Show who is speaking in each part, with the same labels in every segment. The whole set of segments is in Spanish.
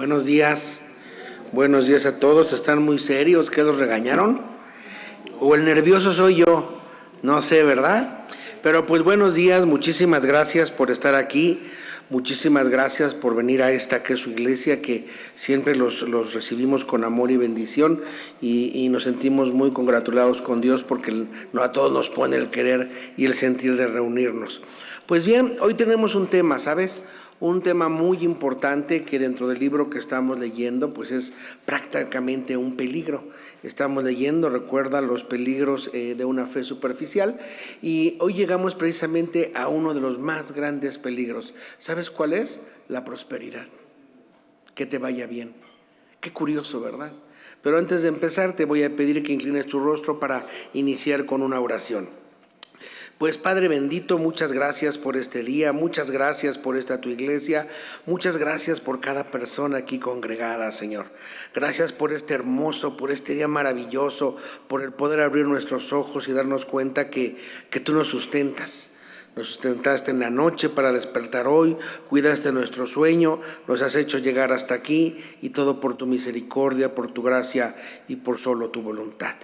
Speaker 1: Buenos días a todos. ¿Están muy serios? ¿Qué los regañaron? ¿O el nervioso soy yo? No sé, ¿verdad? Pero pues buenos días, muchísimas gracias por estar aquí. Muchísimas gracias por venir a esta que es su iglesia, que siempre los recibimos con amor y bendición y nos sentimos muy congratulados con Dios porque no a todos nos pone el querer y el sentir de reunirnos. Pues bien, hoy tenemos un tema, ¿sabes? Un tema muy importante que dentro del libro que estamos leyendo pues es prácticamente un peligro. Estamos leyendo, recuerda, los peligros de una fe superficial, y hoy llegamos precisamente a uno de los más grandes peligros. ¿Sabes cuál es? La prosperidad. Que te vaya bien. Qué curioso, ¿verdad? Pero antes de empezar te voy a pedir que inclines tu rostro para iniciar con una oración. Pues Padre bendito, muchas gracias por este día, muchas gracias por esta tu iglesia, muchas gracias por cada persona aquí congregada, Señor. Gracias por este día maravilloso, por el poder abrir nuestros ojos y darnos cuenta que tú nos sustentas. Nos sustentaste en la noche para despertar hoy, cuidaste nuestro sueño, nos has hecho llegar hasta aquí, y todo por tu misericordia, por tu gracia y por solo tu voluntad.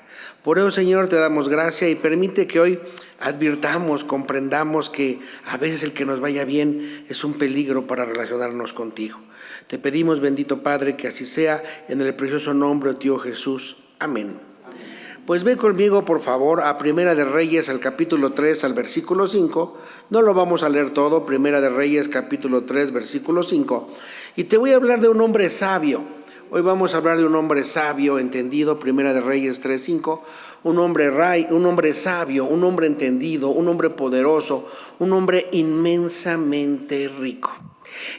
Speaker 1: Por eso, Señor, te damos gracia y permite que hoy advirtamos, comprendamos que a veces el que nos vaya bien es un peligro para relacionarnos contigo. Te pedimos, bendito Padre, que así sea, en el precioso nombre de tu Hijo Jesús. Amén. Pues ve conmigo, por favor, a Primera de Reyes, al capítulo 3, al versículo 5. No lo vamos a leer todo, Primera de Reyes, capítulo 3, versículo 5. Y te voy a hablar de un hombre sabio. Hoy vamos a hablar de un hombre sabio, entendido, Primera de Reyes 3, 5. Un hombre sabio, un hombre entendido, un hombre poderoso, un hombre inmensamente rico.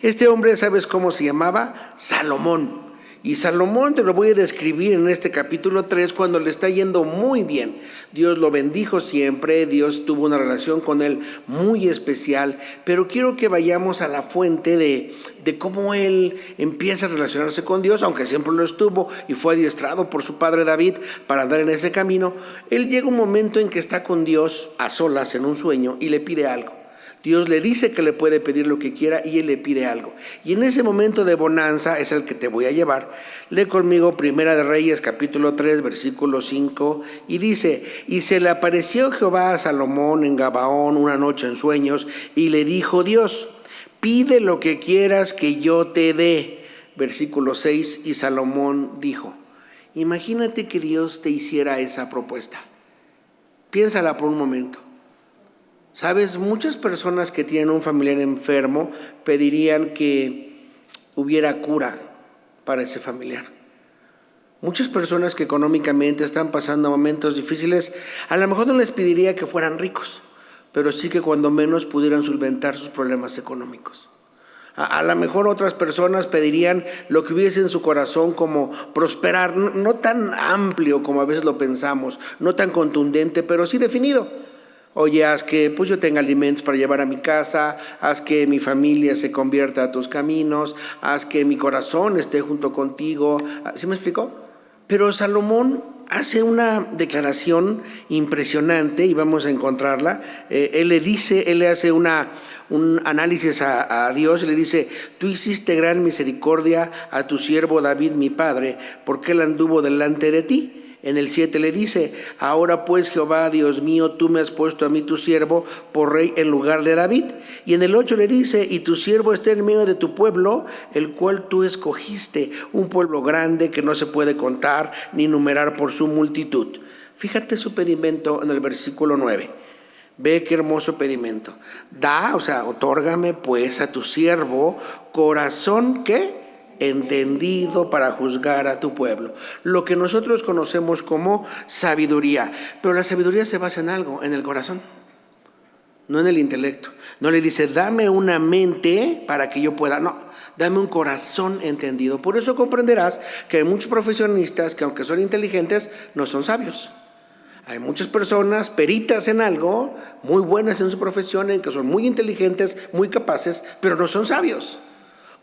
Speaker 1: Este hombre, ¿sabes cómo se llamaba? Salomón. Y Salomón te lo voy a describir en este capítulo 3 cuando le está yendo muy bien. Dios lo bendijo siempre, Dios tuvo una relación con él muy especial, pero quiero que vayamos a la fuente de cómo él empieza a relacionarse con Dios, aunque siempre lo estuvo y fue adiestrado por su padre David para andar en ese camino. Él llega un momento en que está con Dios a solas en un sueño y le pide algo. Dios le dice que le puede pedir lo que quiera y él le pide algo. Y en ese momento de bonanza es el que te voy a llevar. Lee conmigo Primera de Reyes, capítulo 3, versículo 5, y dice: y se le apareció Jehová a Salomón en Gabaón una noche en sueños, y le dijo Dios: pide lo que quieras que yo te dé. Versículo 6, y Salomón dijo. Imagínate que Dios te hiciera esa propuesta. Piénsala por un momento. Sabes, muchas personas que tienen un familiar enfermo pedirían que hubiera cura para ese familiar. Muchas personas que económicamente están pasando momentos difíciles, a lo mejor no les pediría que fueran ricos, pero sí que cuando menos pudieran solventar sus problemas económicos. A lo mejor otras personas pedirían lo que hubiese en su corazón, como prosperar, no tan amplio como a veces lo pensamos, no tan contundente, pero sí definido. Oye, haz que pues yo tenga alimentos para llevar a mi casa, haz que mi familia se convierta a tus caminos, haz que mi corazón esté junto contigo. ¿Sí me explicó? Pero Salomón hace una declaración impresionante y vamos a encontrarla. Él le hace un análisis a Dios y le dice: tú hiciste gran misericordia a tu siervo David mi padre, porque él anduvo delante de ti. En el 7 le dice: ahora pues, Jehová, Dios mío, tú me has puesto a mí tu siervo por rey en lugar de David. Y en el 8 le dice: y tu siervo está en medio de tu pueblo, el cual tú escogiste, un pueblo grande que no se puede contar ni numerar por su multitud. Fíjate su pedimento en el versículo 9. Ve qué hermoso pedimento. Otórgame pues a tu siervo corazón, ¿qué? Entendido para juzgar a tu pueblo. Lo que nosotros conocemos como sabiduría. Pero la sabiduría se basa en algo, en el corazón, no en el intelecto. No le dice: dame una mente para que yo pueda. No, dame un corazón entendido. Por eso comprenderás que hay muchos profesionistas que, aunque son inteligentes, no son sabios. Hay muchas personas peritas en algo, muy buenas en su profesión, en que son muy inteligentes, muy capaces, pero no son sabios.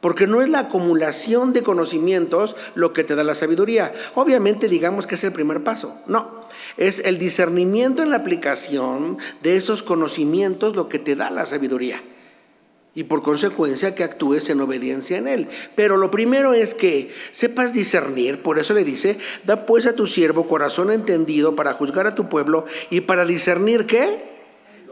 Speaker 1: Porque no es la acumulación de conocimientos lo que te da la sabiduría. Obviamente digamos que es el primer paso. No, es el discernimiento en la aplicación de esos conocimientos lo que te da la sabiduría. y por consecuencia que actúes en obediencia en él. Pero lo primero es que sepas discernir. Por eso le dice: da pues a tu siervo corazón entendido para juzgar a tu pueblo y para discernir ¿qué?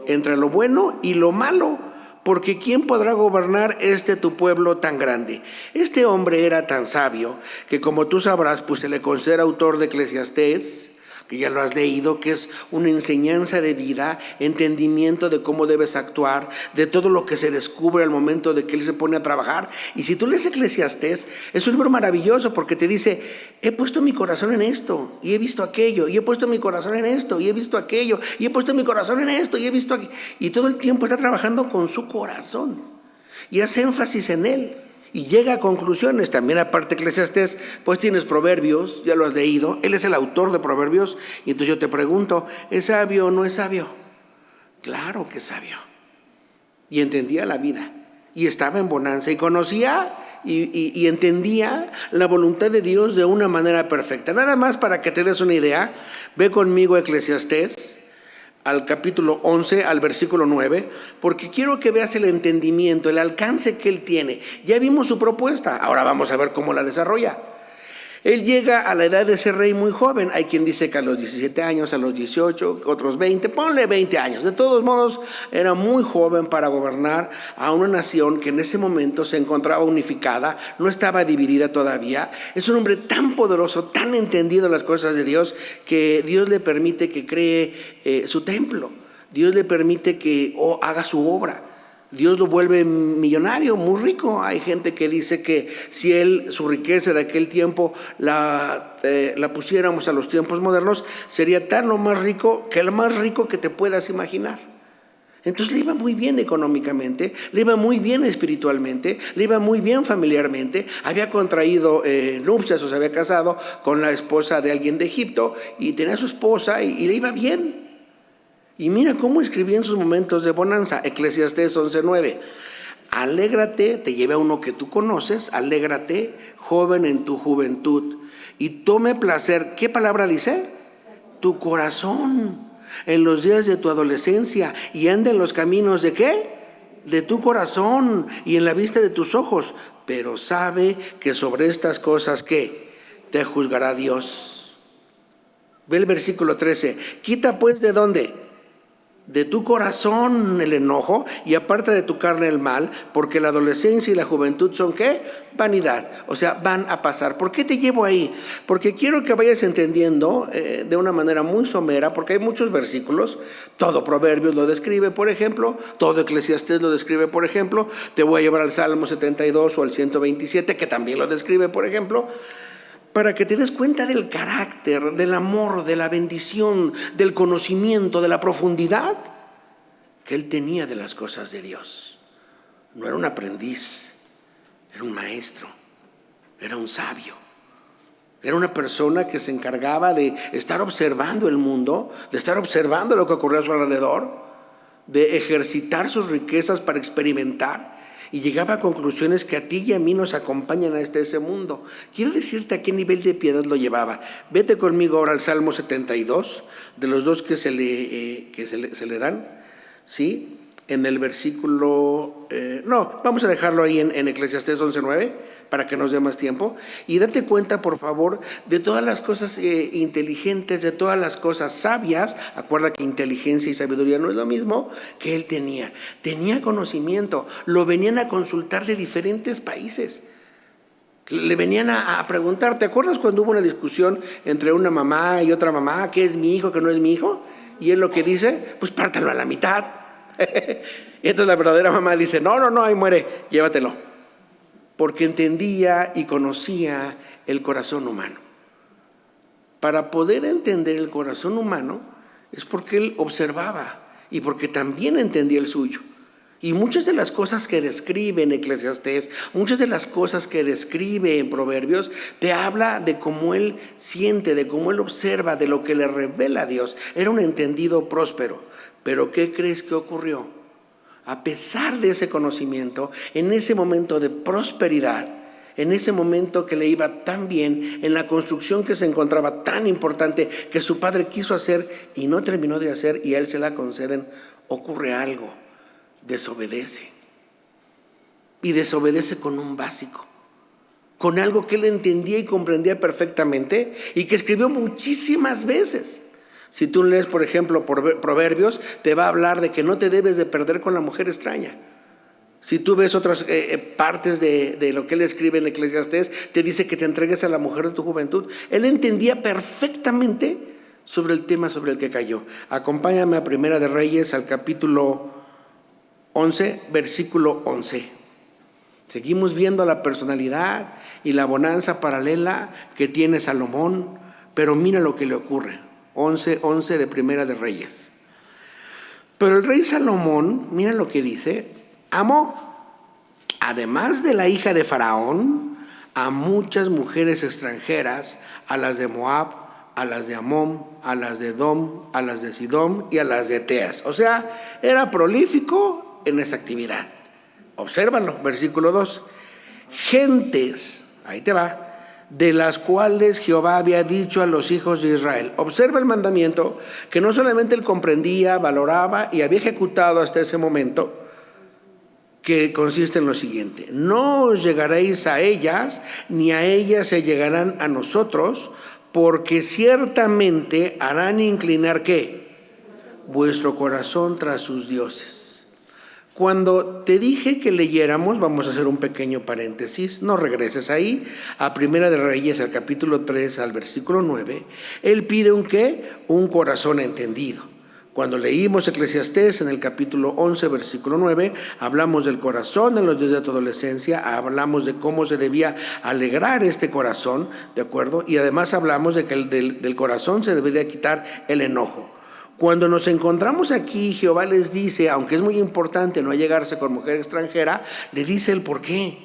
Speaker 1: Entre lo bueno y lo malo. Porque ¿quién podrá gobernar tu pueblo tan grande? Este hombre era tan sabio que, como tú sabrás, pues se le considera autor de Eclesiastés, que ya lo has leído, que es una enseñanza de vida, entendimiento de cómo debes actuar, de todo lo que se descubre al momento de que él se pone a trabajar. Y si tú lees Eclesiastés, es un libro maravilloso porque te dice: he puesto mi corazón en esto y he visto aquello, y he puesto mi corazón en esto y he visto aquello, y he puesto mi corazón en esto y he visto aquello. Y todo el tiempo está trabajando con su corazón y hace énfasis en él. Y llega a conclusiones. También, aparte de Eclesiastés, pues tienes Proverbios, ya lo has leído. Él es el autor de Proverbios. Y entonces yo te pregunto: ¿es sabio o no es sabio? Claro que es sabio. Y entendía la vida. Y estaba en bonanza. Y conocía y entendía la voluntad de Dios de una manera perfecta. Nada más para que te des una idea, ve conmigo a Eclesiastés, al capítulo 11, al versículo 9, porque quiero que veas el entendimiento, el alcance que él tiene. Ya vimos su propuesta, ahora vamos a ver cómo la desarrolla. Él llega a la edad de ser rey muy joven. Hay quien dice que a los 17 años, a los 18, otros 20, ponle 20 años. De todos modos, era muy joven para gobernar a una nación que en ese momento se encontraba unificada, no estaba dividida todavía. Es un hombre tan poderoso, tan entendido en las cosas de Dios, que Dios le permite que cree su templo. Dios le permite que haga su obra. Dios lo vuelve millonario, muy rico. Hay gente que dice que si su riqueza de aquel tiempo la pusiéramos a los tiempos modernos, sería tan lo más rico que el más rico que te puedas imaginar. Entonces le iba muy bien económicamente, le iba muy bien espiritualmente, le iba muy bien familiarmente. Había contraído nupcias o se había casado con la esposa de alguien de Egipto y tenía a su esposa y le iba bien. Y mira cómo escribía en sus momentos de bonanza. Eclesiastés 11:9. Alégrate, te lleva a uno que tú conoces, alégrate, joven, en tu juventud, y tome placer. ¿Qué palabra dice? Tu corazón, en los días de tu adolescencia, y anda en los caminos ¿de qué? De tu corazón y en la vista de tus ojos. Pero sabe que sobre estas cosas ¿qué? Te juzgará Dios. Ve el versículo 13. Quita pues ¿de dónde? De tu corazón el enojo y aparta de tu carne el mal, porque la adolescencia y la juventud son ¿qué? Vanidad, o sea, van a pasar. ¿Por qué te llevo ahí? Porque quiero que vayas entendiendo de una manera muy somera, porque hay muchos versículos. Todo Proverbios lo describe, por ejemplo, todo Eclesiastés lo describe, por ejemplo. Te voy a llevar al Salmo 72 o al 127, que también lo describe, por ejemplo, para que te des cuenta del carácter, del amor, de la bendición, del conocimiento, de la profundidad que él tenía de las cosas de Dios. No era un aprendiz, era un maestro, era un sabio. Era una persona que se encargaba de estar observando el mundo, de estar observando lo que ocurría a su alrededor, de ejercitar sus riquezas para experimentar. Y llegaba a conclusiones que a ti y a mí nos acompañan hasta ese mundo. Quiero decirte a qué nivel de piedad lo llevaba. Vete conmigo ahora al Salmo 72, de los dos que se le dan, ¿sí? En el versículo... vamos a dejarlo ahí en Eclesiastés 11:9, para que nos dé más tiempo. Y date cuenta, por favor, de todas las cosas inteligentes, de todas las cosas sabias. Acuerda que inteligencia y sabiduría no es lo mismo, que él tenía. Tenía conocimiento. Lo venían a consultar de diferentes países. Le venían a preguntar. ¿Te acuerdas cuando hubo una discusión entre una mamá y otra mamá? ¿Qué es mi hijo, qué no es mi hijo? Y él lo que dice, pues pártalo a la mitad. Y entonces la verdadera mamá dice, no, ahí muere, llévatelo. Porque entendía y conocía el corazón humano. Para poder entender el corazón humano es porque él observaba y porque también entendía el suyo. Y muchas de las cosas que describe en Eclesiastés, muchas de las cosas que describe en Proverbios, te habla de cómo él siente, de cómo él observa, de lo que le revela a Dios. Era un entendido próspero. Pero ¿qué crees que ocurrió? A pesar de ese conocimiento, en ese momento de prosperidad, en ese momento que le iba tan bien, en la construcción que se encontraba tan importante, que su padre quiso hacer y no terminó de hacer y a él se la conceden, ocurre algo, desobedece. y desobedece con un básico, con algo que él entendía y comprendía perfectamente y que escribió muchísimas veces. Si tú lees, por ejemplo, Proverbios, te va a hablar de que no te debes de perder con la mujer extraña. Si tú ves otras partes de lo que él escribe en Eclesiastés, te dice que te entregues a la mujer de tu juventud. Él entendía perfectamente sobre el tema sobre el que cayó. Acompáñame a Primera de Reyes, al capítulo 11, versículo 11. Seguimos viendo la personalidad y la bonanza paralela que tiene Salomón, pero mira lo que le ocurre. 11 de Primera de Reyes. Pero el rey Salomón, mira lo que dice, amó, además de la hija de Faraón, a muchas mujeres extranjeras, a las de Moab, a las de Amón, a las de Edom, a las de Sidón y a las de Teas. O sea, era prolífico en esa actividad. Obsérvalo, versículo 2. Gentes, ahí te va, de las cuales Jehová había dicho a los hijos de Israel. Observa el mandamiento que no solamente él comprendía, valoraba y había ejecutado hasta ese momento, que consiste en lo siguiente: no os llegaréis a ellas, ni a ellas se llegarán a nosotros, porque ciertamente harán inclinar ¿qué? Vuestro corazón tras sus dioses. Cuando te dije que leyéramos, vamos a hacer un pequeño paréntesis, no regreses ahí, a Primera de Reyes, al capítulo 3, al versículo 9, él pide un ¿qué? Un corazón entendido. Cuando leímos Eclesiastés en el capítulo 11, versículo 9, hablamos del corazón en los días de tu adolescencia, hablamos de cómo se debía alegrar este corazón, ¿de acuerdo? Y además hablamos de que del corazón se debería quitar el enojo. Cuando nos encontramos aquí, Jehová les dice, aunque es muy importante no allegarse con mujer extranjera, le dice el por qué.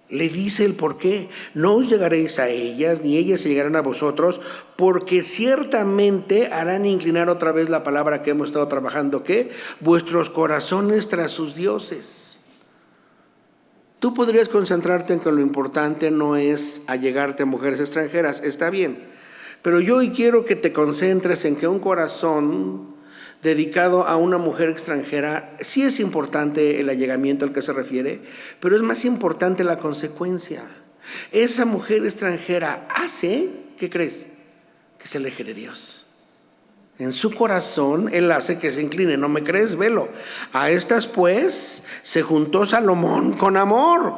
Speaker 1: Le dice el por qué. No os llegaréis a ellas, ni ellas se llegarán a vosotros, porque ciertamente harán inclinar otra vez la palabra que hemos estado trabajando, ¿qué? Vuestros corazones tras sus dioses. Tú podrías concentrarte en que lo importante no es allegarte a mujeres extranjeras, está bien. Pero yo hoy quiero que te concentres en que un corazón dedicado a una mujer extranjera, sí es importante el allegamiento al que se refiere, pero es más importante la consecuencia. Esa mujer extranjera hace, ¿qué crees? Que se aleje de Dios. En su corazón, él hace que se incline. ¿No me crees? Velo. A estas pues se juntó Salomón con amor.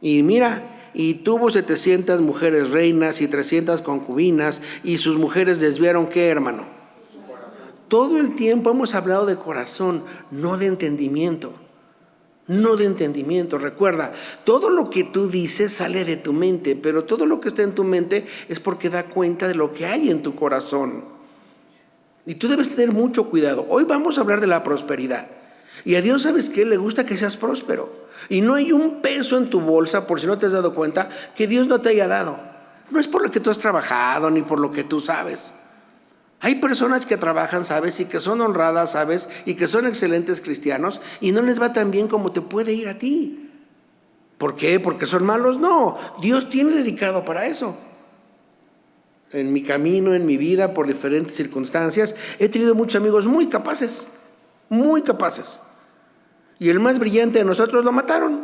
Speaker 1: Y mira, y tuvo 700 mujeres reinas y 300 concubinas, y sus mujeres desviaron ¿qué, hermano? Todo el tiempo hemos hablado de corazón, no de entendimiento. No de entendimiento. Recuerda, todo lo que tú dices sale de tu mente, pero todo lo que está en tu mente es porque da cuenta de lo que hay en tu corazón. Y tú debes tener mucho cuidado. Hoy vamos a hablar de la prosperidad. Y a Dios, ¿sabes qué? Le gusta que seas próspero. Y no hay un peso en tu bolsa, por si no te has dado cuenta, que Dios no te haya dado. No es por lo que tú has trabajado, ni por lo que tú sabes. Hay personas que trabajan, ¿sabes? Y que son honradas, ¿sabes? Y que son excelentes cristianos, y no les va tan bien como te puede ir a ti. ¿Por qué? ¿Porque son malos? No, Dios tiene dedicado para eso. En mi camino, en mi vida, por diferentes circunstancias, he tenido muchos amigos muy capaces. Muy capaces. Y el más brillante de nosotros lo mataron.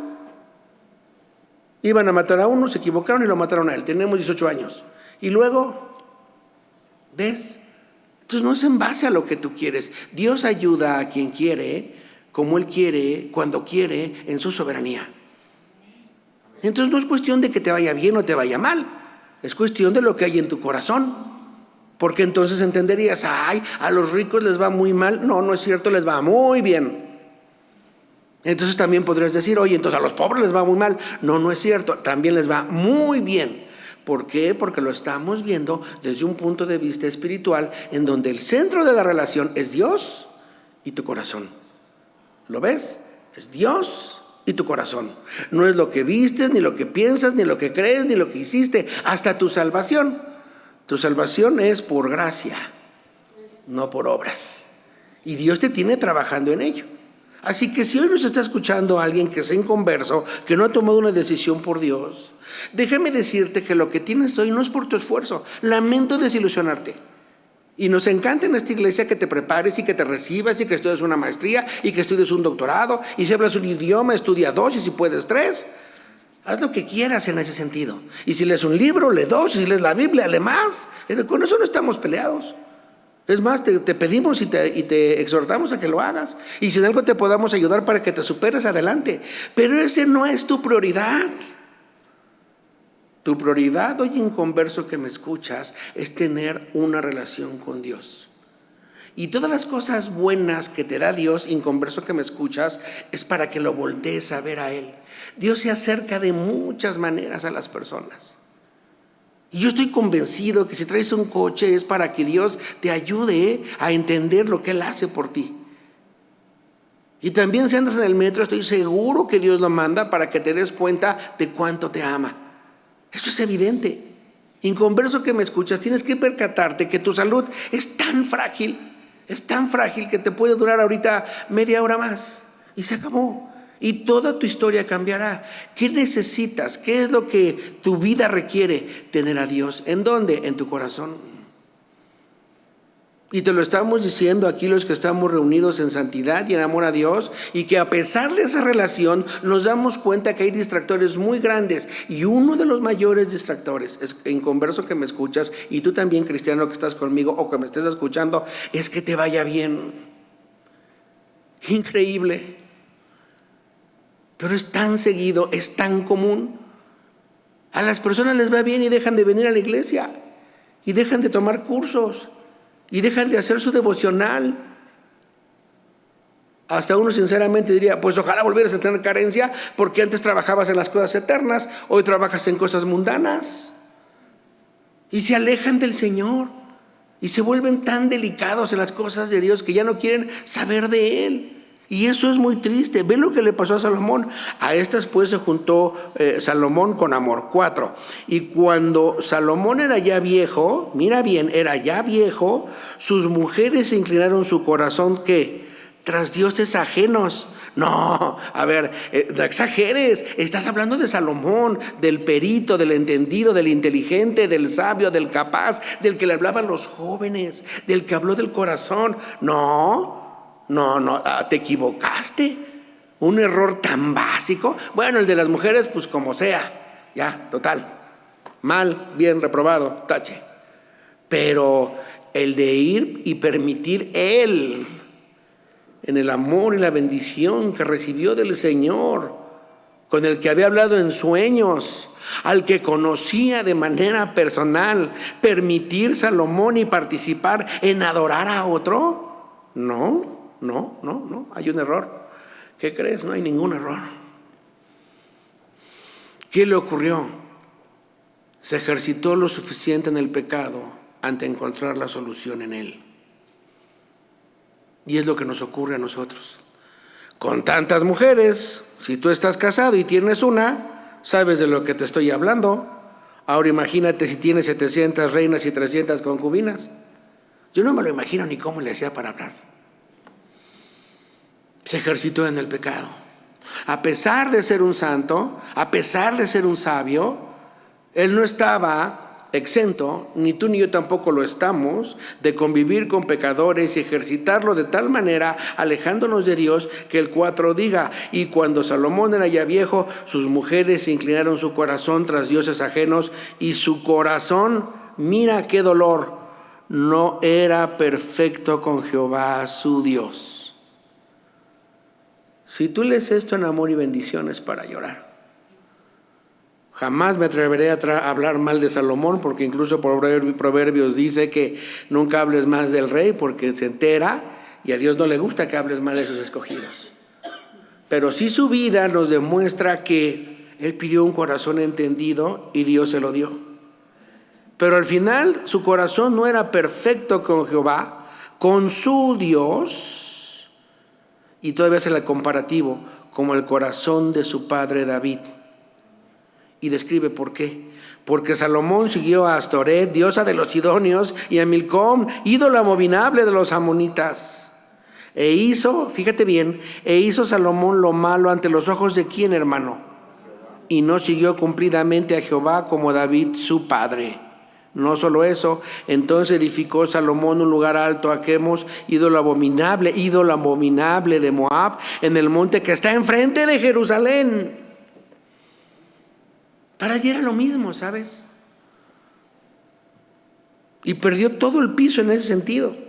Speaker 1: Iban a matar a uno, se equivocaron y lo mataron a él. Tenemos 18 años. Y luego, ¿ves? Entonces no es en base a lo que tú quieres. Dios ayuda a quien quiere, como Él quiere, cuando quiere, en su soberanía. Entonces no es cuestión de que te vaya bien o te vaya mal. Es cuestión de lo que hay en tu corazón. Porque entonces entenderías, ay, a los ricos les va muy mal. No, no es cierto, les va muy bien. Entonces también podrías decir, oye, entonces a los pobres les va muy mal. No, no es cierto, también les va muy bien. ¿Por qué? Porque lo estamos viendo desde un punto de vista espiritual, en donde el centro de la relación es Dios y tu corazón. ¿Lo ves? Es Dios y tu corazón. No es lo que vistes, ni lo que piensas, ni lo que crees, ni lo que hiciste, hasta tu salvación. Tu salvación es por gracia, no por obras. Y Dios te tiene trabajando en ello. Así que si hoy nos está escuchando alguien que es inconverso, que no ha tomado una decisión por Dios, déjame decirte que lo que tienes hoy no es por tu esfuerzo. Lamento desilusionarte. Y nos encanta en esta iglesia que te prepares y que te recibas y que estudies una maestría y que estudies un doctorado. Y si hablas un idioma, estudia 2 y si puedes 3. Haz lo que quieras en ese sentido. Y si lees un libro, lee 2. Y si lees la Biblia, lee más. Con eso no estamos peleados. Es más, te pedimos y te exhortamos a que lo hagas. Y si en algo te podamos ayudar para que te superes, adelante. Pero ese no es tu prioridad. Tu prioridad, hoy inconverso que me escuchas, es tener una relación con Dios. Y todas las cosas buenas que te da Dios, inconverso que me escuchas, es para que lo voltees a ver a Él. Dios se acerca de muchas maneras a las personas. Y yo estoy convencido que si traes un coche es para que Dios te ayude a entender lo que Él hace por ti. Y también si andas en el metro, estoy seguro que Dios lo manda para que te des cuenta de cuánto te ama. Eso es evidente. Inconverso que me escuchas, tienes que percatarte que tu salud es tan frágil que te puede durar ahorita media hora más y se acabó. Y toda tu historia cambiará. ¿Qué necesitas? ¿Qué es lo que tu vida requiere? Tener a Dios. ¿En dónde? En tu corazón. Y te lo estamos diciendo aquí los que estamos reunidos en santidad y en amor a Dios, y que a pesar de esa relación nos damos cuenta que hay distractores muy grandes, y uno de los mayores distractores, es inconverso que me escuchas, y tú también, cristiano que estás conmigo o que me estés escuchando, es que te vaya bien. Qué increíble. Pero es tan seguido, es tan común. A las personas les va bien y dejan de venir a la iglesia, y dejan de tomar cursos, y dejan de hacer su devocional. Hasta uno sinceramente diría, pues ojalá volvieras a tener carencia, porque antes trabajabas en las cosas eternas, hoy trabajas en cosas mundanas. Y se alejan del Señor y se vuelven tan delicados en las cosas de Dios que ya no quieren saber de Él. Y eso es muy triste. Ve lo que le pasó a Salomón. A estas pues se juntó Salomón con Amor. 4. Y cuando Salomón era ya viejo, mira bien, era ya viejo, sus mujeres inclinaron su corazón, ¿qué? Tras dioses ajenos. No, a ver, no exageres. Estás hablando de Salomón, del perito, del entendido, del inteligente, del sabio, del capaz, del que le hablaban los jóvenes, del que habló del corazón. No, te equivocaste. Un error tan básico. Bueno, el de las mujeres, pues como sea, ya, total. Mal, bien, reprobado, tache. Pero el de ir y permitir él, en el amor y la bendición que recibió del Señor, con el que había hablado en sueños, al que conocía de manera personal, permitir Salomón y participar en adorar a otro. No, hay un error. ¿Qué crees? No hay ningún error. ¿Qué le ocurrió? Se ejercitó lo suficiente en el pecado ante encontrar la solución en él. Y es lo que nos ocurre a nosotros. Con tantas mujeres, si tú estás casado y tienes una, sabes de lo que te estoy hablando. Ahora imagínate si tienes 700 reinas y 300 concubinas. Yo no me lo imagino ni cómo le hacía para hablar. Se ejercitó en el pecado. A pesar de ser un santo, a pesar de ser un sabio, él no estaba exento, ni tú ni yo tampoco lo estamos, de convivir con pecadores y ejercitarlo de tal manera, alejándonos de Dios, que el 4 diga, y cuando Salomón era ya viejo, sus mujeres inclinaron su corazón tras dioses ajenos, y su corazón, mira qué dolor, no era perfecto con Jehová su Dios. Si tú lees esto en amor y bendiciones para llorar. Jamás me atreveré a hablar mal de Salomón, porque incluso Proverbios dice que nunca hables más del rey porque se entera y a Dios no le gusta que hables mal de sus escogidos. Pero sí su vida nos demuestra que él pidió un corazón entendido y Dios se lo dio. Pero al final su corazón no era perfecto con Jehová, con su Dios. Y todavía hace el comparativo como el corazón de su padre David. Y describe por qué. Porque Salomón siguió a Astoret, diosa de los sidonios, y a Milcom, ídolo abominable de los amonitas. E hizo, fíjate bien, Salomón lo malo ante los ojos de quién, hermano. Y no siguió cumplidamente a Jehová como David su padre. No solo eso, entonces edificó Salomón un lugar alto a Quemos, ídolo abominable de Moab, en el monte que está enfrente de Jerusalén. Para allí era lo mismo, ¿sabes? Y perdió todo el piso en ese sentido.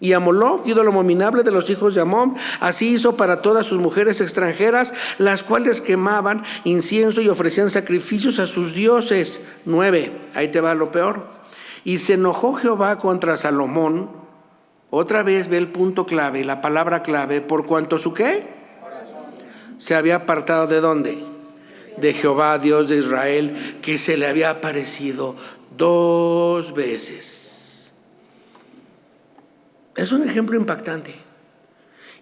Speaker 1: Y a Moloc, ídolo abominable de los hijos de Amón, así hizo para todas sus mujeres extranjeras, las cuales quemaban incienso y ofrecían sacrificios a sus dioses. 9, ahí te va lo peor. Y se enojó Jehová contra Salomón, otra vez ve el punto clave, la palabra clave, por cuanto su ¿qué? Se había apartado ¿de dónde? De Jehová, Dios de Israel, que se le había aparecido 2 veces. Es un ejemplo impactante.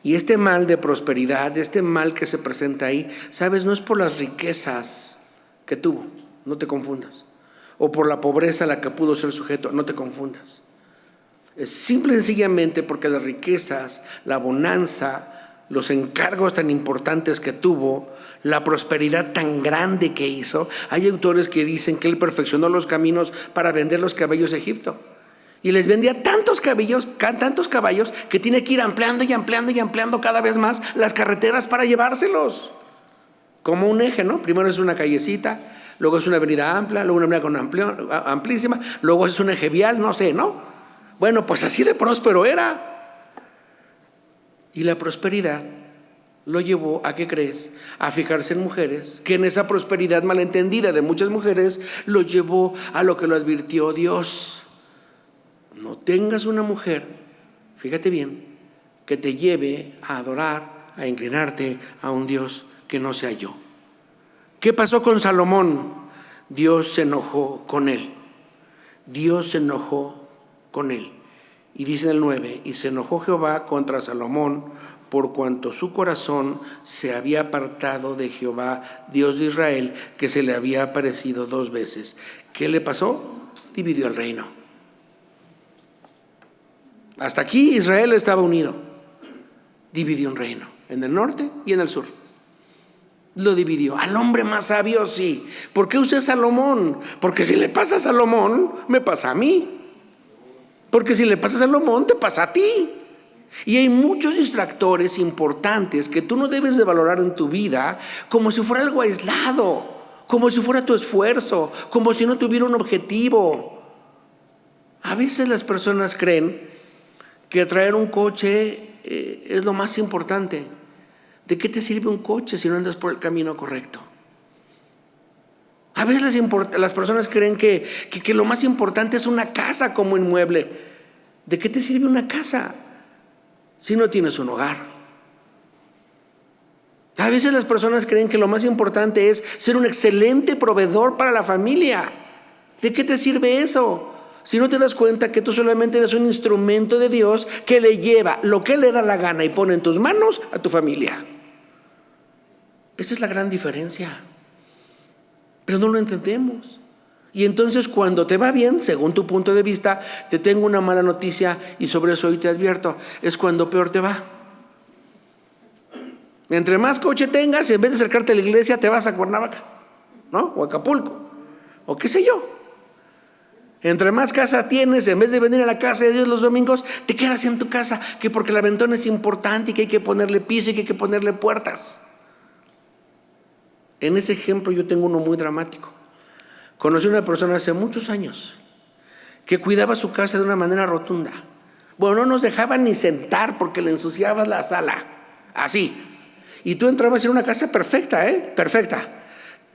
Speaker 1: Y este mal de prosperidad, este mal que se presenta ahí, sabes, no es por las riquezas que tuvo, no te confundas, o por la pobreza a la que pudo ser sujeto, no te confundas. Es simple y sencillamente porque las riquezas, la bonanza, los encargos tan importantes que tuvo, la prosperidad tan grande que hizo. Hay autores que dicen que él perfeccionó los caminos para vender los caballos de Egipto. Y les vendía tantos caballos que tiene que ir ampliando y ampliando y ampliando cada vez más las carreteras para llevárselos. Como un eje, ¿no? Primero es una callecita, luego es una avenida amplia, luego una avenida amplísima, luego es un eje vial, no sé, ¿no? Bueno, pues así de próspero era. Y la prosperidad lo llevó a, ¿qué crees? A fijarse en mujeres, que en esa prosperidad malentendida de muchas mujeres lo llevó a lo que lo advirtió Dios. No tengas una mujer, fíjate bien, que te lleve a adorar, a inclinarte a un Dios que no sea yo. ¿Qué pasó con Salomón? Dios se enojó con él. Dios se enojó con él. Y dice en el 9, y se enojó Jehová contra Salomón por cuanto su corazón se había apartado de Jehová, Dios de Israel, que se le había aparecido 2 veces. ¿Qué le pasó? Dividió el reino. Hasta aquí Israel estaba unido. Dividió un reino, en el norte y en el sur. Lo dividió. Al hombre más sabio, sí. ¿Por qué usé Salomón? Porque si le pasa a Salomón, me pasa a mí. Porque si le pasa a Salomón, te pasa a ti. Y hay muchos distractores importantes que tú no debes de valorar en tu vida como si fuera algo aislado, como si fuera tu esfuerzo, como si no tuviera un objetivo. A veces las personas creen que traer un coche es lo más importante. ¿De qué te sirve un coche si no andas por el camino correcto? A veces las personas creen que lo más importante es una casa como inmueble. ¿De qué te sirve una casa si no tienes un hogar? A veces las personas creen que lo más importante es ser un excelente proveedor para la familia. ¿De qué te sirve eso si no te das cuenta que tú solamente eres un instrumento de Dios que le lleva lo que le da la gana y pone en tus manos a tu familia? Esa es la gran diferencia. Pero no lo entendemos. Y entonces cuando te va bien, según tu punto de vista, te tengo una mala noticia y sobre eso hoy te advierto, es cuando peor te va. Entre más coche tengas, en vez de acercarte a la iglesia, te vas a Cuernavaca, ¿no? O a Acapulco, o qué sé yo. Entre más casa tienes, en vez de venir a la casa de Dios los domingos, te quedas en tu casa, que porque la ventana es importante y que hay que ponerle piso y que hay que ponerle puertas. En ese ejemplo yo tengo uno muy dramático. Conocí a una persona hace muchos años que cuidaba su casa de una manera rotunda. Bueno, no nos dejaban ni sentar porque le ensuciabas la sala, así. Y tú entrabas en una casa perfecta, perfecta.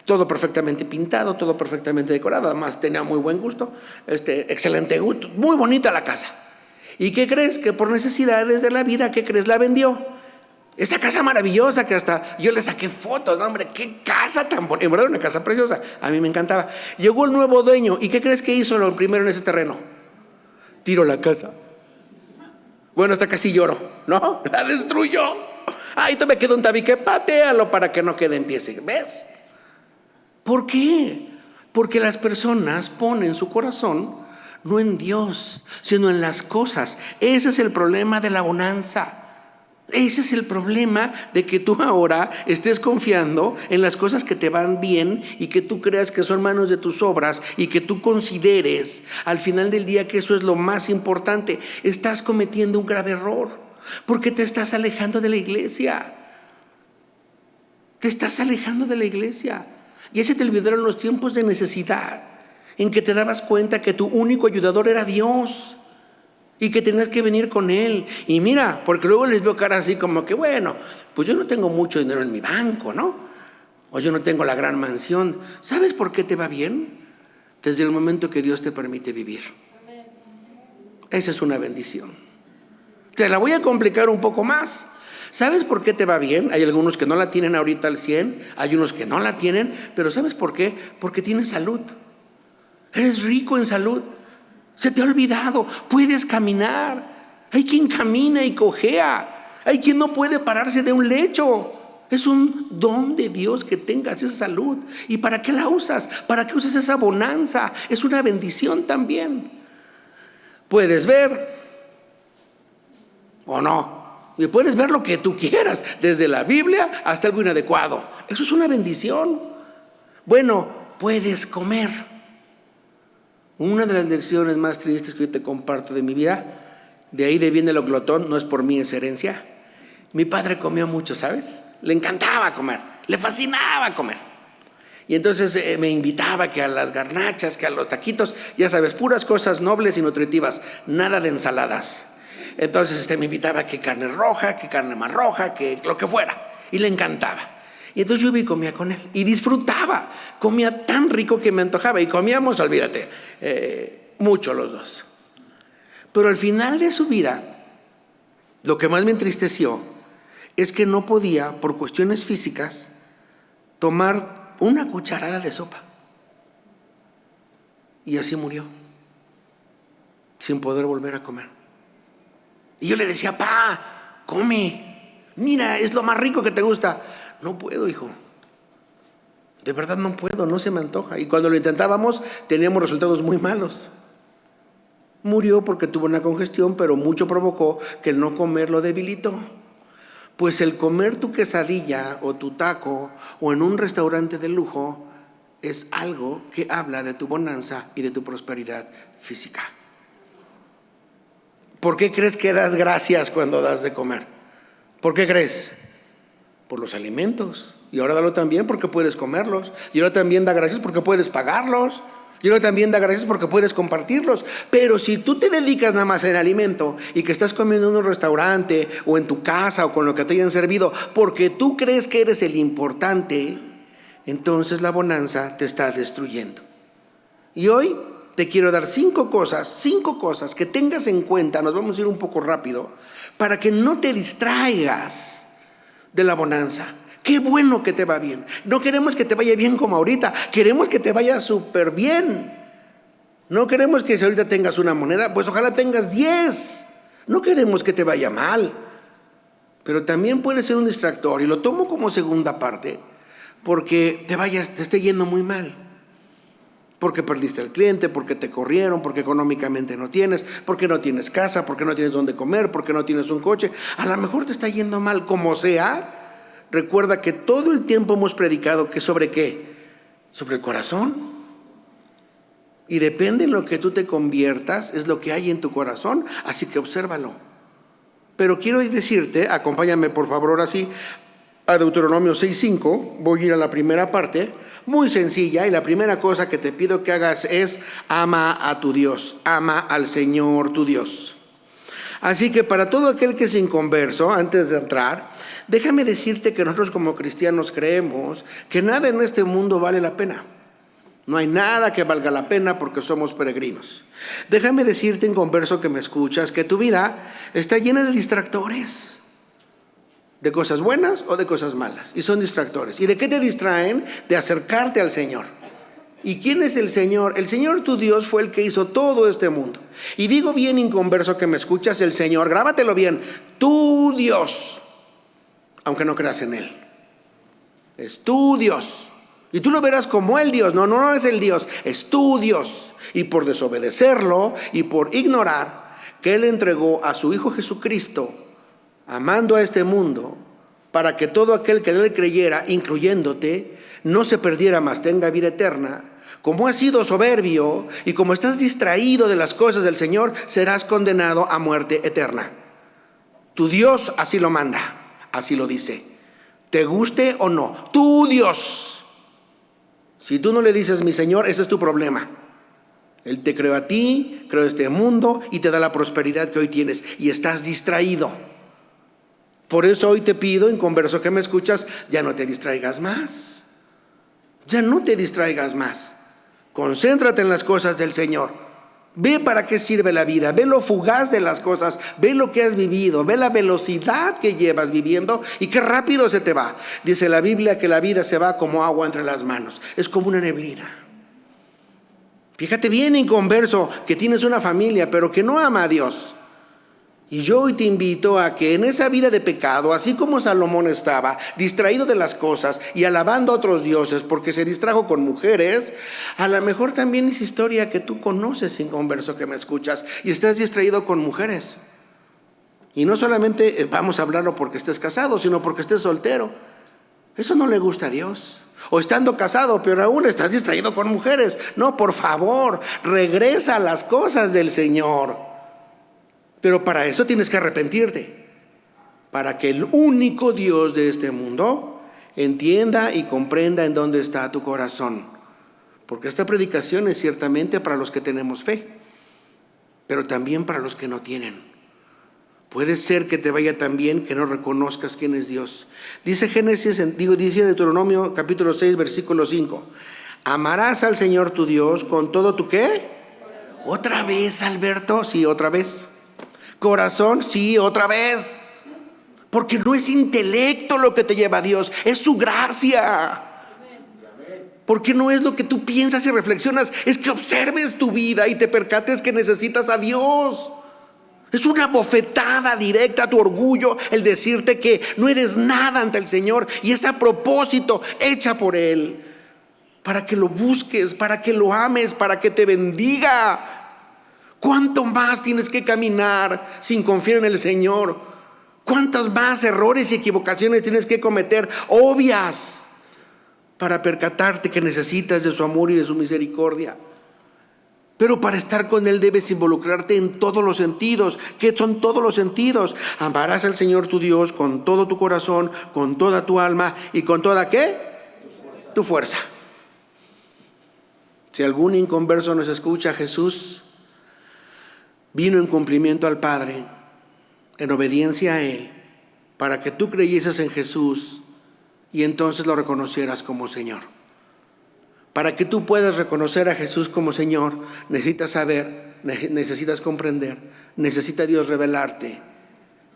Speaker 1: Todo perfectamente pintado, todo perfectamente decorado. Además tenía muy buen gusto, excelente gusto, muy bonita la casa. ¿Y qué crees? Que por necesidades de la vida, ¿qué crees? La vendió. Esa casa maravillosa que hasta yo le saqué fotos, no hombre, qué casa tan bonita. En verdad, una casa preciosa, a mí me encantaba. Llegó el nuevo dueño, ¿y qué crees que hizo lo primero en ese terreno? Tiró la casa. Bueno, hasta casi lloro, ¿no? La destruyó. Ahí te me quedó un tabique, patéalo para que no quede en pie, ¿ves? ¿Por qué? Porque las personas ponen su corazón no en Dios, sino en las cosas. Ese es el problema de la bonanza. Ese es el problema de que tú ahora estés confiando en las cosas que te van bien y que tú creas que son manos de tus obras y que tú consideres al final del día que eso es lo más importante. Estás cometiendo un grave error porque te estás alejando de la iglesia. Te estás alejando de la iglesia. Ya se te olvidaron los tiempos de necesidad en que te dabas cuenta que tu único ayudador era Dios y que tenías que venir con Él. Y mira, porque luego les veo cara así como que, bueno, pues yo no tengo mucho dinero en mi banco, ¿no? O yo no tengo la gran mansión. ¿Sabes por qué te va bien? Desde el momento que Dios te permite vivir. Esa es una bendición. Te la voy a complicar un poco más. ¿Sabes por qué te va bien? Hay algunos que no la tienen ahorita al 100, hay unos que no la tienen, pero ¿sabes por qué? Porque tienes salud. Eres rico en salud. Se te ha olvidado, puedes caminar. Hay quien camina y cojea. Hay quien no puede pararse de un lecho. Es un don de Dios que tengas esa salud. ¿Y para qué la usas? ¿Para qué usas esa bonanza? Es una bendición también. Puedes ver o no. Y puedes ver lo que tú quieras, desde la Biblia hasta algo inadecuado. Eso es una bendición. Bueno, puedes comer. Una de las lecciones más tristes que hoy te comparto de mi vida, de ahí viene lo glotón, no es por mí, es herencia. Mi padre comió mucho, ¿sabes? Le encantaba comer, le fascinaba comer. Y entonces me invitaba que a las garnachas, que a los taquitos, ya sabes, puras cosas nobles y nutritivas, nada de ensaladas. Entonces me invitaba que carne roja, que carne más roja, que lo que fuera. Y le encantaba. Y entonces yo iba y comía con él. Y disfrutaba. Comía tan rico que me antojaba. Y comíamos, olvídate, mucho los dos. Pero al final de su vida, lo que más me entristeció es que no podía, por cuestiones físicas, tomar una cucharada de sopa. Y así murió. Sin poder volver a comer. Y yo le decía, pa, come, mira, es lo más rico que te gusta. No puedo, hijo, de verdad no puedo, no se me antoja. Y cuando lo intentábamos, teníamos resultados muy malos. Murió porque tuvo una congestión, pero mucho provocó que el no comer lo debilitó. Pues el comer tu quesadilla o tu taco o en un restaurante de lujo es algo que habla de tu bonanza y de tu prosperidad física. ¿Por qué crees que das gracias cuando das de comer? ¿Por qué crees? Por los alimentos. Y ahora dalo también porque puedes comerlos. Y ahora también da gracias porque puedes pagarlos. Y ahora también da gracias porque puedes compartirlos. Pero si tú te dedicas nada más en alimento y que estás comiendo en un restaurante o en tu casa o con lo que te hayan servido porque tú crees que eres el importante, entonces la bonanza te está destruyendo. Y hoy te quiero dar 5 cosas que tengas en cuenta, nos vamos a ir un poco rápido, para que no te distraigas de la bonanza. Qué bueno que te va bien. No queremos que te vaya bien como ahorita, queremos que te vaya súper bien. No queremos que si ahorita tengas una moneda, pues ojalá tengas 10. No queremos que te vaya mal, pero también puede ser un distractor, y lo tomo como segunda parte, porque te esté yendo muy mal. Porque perdiste al cliente, porque te corrieron, porque económicamente no tienes, porque no tienes casa, porque no tienes dónde comer, porque no tienes un coche. A lo mejor te está yendo mal, como sea. Recuerda que todo el tiempo hemos predicado que ¿sobre qué? Sobre el corazón. Y depende en lo que tú te conviertas, es lo que hay en tu corazón, así que obsérvalo. Pero quiero decirte, acompáñame por favor ahora sí, a Deuteronomio 6:5, voy a ir a la primera parte, muy sencilla, y la primera cosa que te pido que hagas es ama a tu Dios, ama al Señor tu Dios. Así que para todo aquel que es inconverso, antes de entrar, déjame decirte que nosotros como cristianos creemos que nada en este mundo vale la pena. No hay nada que valga la pena porque somos peregrinos. Déjame decirte, inconverso que me escuchas, que tu vida está llena de distractores. De cosas buenas o de cosas malas. Y son distractores. ¿Y de qué te distraen? De acercarte al Señor. ¿Y quién es el Señor? El Señor tu Dios fue el que hizo todo este mundo. Y digo bien, inconverso que me escuchas, el Señor, grábatelo bien, tu Dios, aunque no creas en Él. Es tu Dios. Y tú lo verás como el Dios. No, no es el Dios, es tu Dios. Y por desobedecerlo y por ignorar que Él entregó a su Hijo Jesucristo amando a este mundo, para que todo aquel que en él creyera, incluyéndote, no se perdiera, mas tenga vida eterna. Como has sido soberbio y como estás distraído de las cosas del Señor, serás condenado a muerte eterna. Tu Dios así lo manda, así lo dice. Te guste o no, tu Dios. Si tú no le dices mi Señor, ese es tu problema. Él te creó a ti, creó este mundo y te da la prosperidad que hoy tienes y estás distraído. Por eso hoy te pido, inconverso que me escuchas, ya no te distraigas más. Ya no te distraigas más. Concéntrate en las cosas del Señor. Ve para qué sirve la vida, ve lo fugaz de las cosas, ve lo que has vivido, ve la velocidad que llevas viviendo y qué rápido se te va. Dice la Biblia que la vida se va como agua entre las manos, es como una neblina. Fíjate bien, inconverso, que tienes una familia pero que no ama a Dios. Y yo hoy te invito a que en esa vida de pecado, así como Salomón estaba distraído de las cosas y alabando a otros dioses porque se distrajo con mujeres, a lo mejor también es historia que tú conoces, inconverso que me escuchas, y estás distraído con mujeres. Y no solamente vamos a hablarlo porque estés casado, sino porque estés soltero. Eso no le gusta a Dios. O estando casado, pero aún estás distraído con mujeres. No, por favor, regresa a las cosas del Señor. Pero para eso tienes que arrepentirte, para que el único Dios de este mundo entienda y comprenda en dónde está tu corazón. Porque esta predicación es ciertamente para los que tenemos fe, pero también para los que no tienen. Puede ser que te vaya tan bien que no reconozcas quién es Dios. Dice dice Deuteronomio capítulo 6, versículo 5. Amarás al Señor tu Dios con todo tu ¿qué? ¿Otra vez, Alberto? Sí, otra vez. Corazón, sí, otra vez. Porque no es intelecto lo que te lleva a Dios, es su gracia. Porque no es lo que tú piensas y reflexionas, es que observes tu vida y te percates que necesitas a Dios. Es una bofetada directa a tu orgullo el decirte que no eres nada ante el Señor, y es a propósito hecha por Él, para que lo busques, para que lo ames, para que te bendiga. ¿Cuánto más tienes que caminar sin confiar en el Señor? ¿Cuántos más errores y equivocaciones tienes que cometer, obvias, para percatarte que necesitas de su amor y de su misericordia? Pero para estar con Él debes involucrarte en todos los sentidos. ¿Qué son todos los sentidos? Amarás al Señor tu Dios con todo tu corazón, con toda tu alma y con toda ¿qué? Tu fuerza. Si algún inconverso nos escucha, Jesús vino en cumplimiento al Padre, en obediencia a Él, para que tú creyeses en Jesús y entonces lo reconocieras como Señor. Para que tú puedas reconocer a Jesús como Señor, necesitas saber, necesitas comprender, necesita Dios revelarte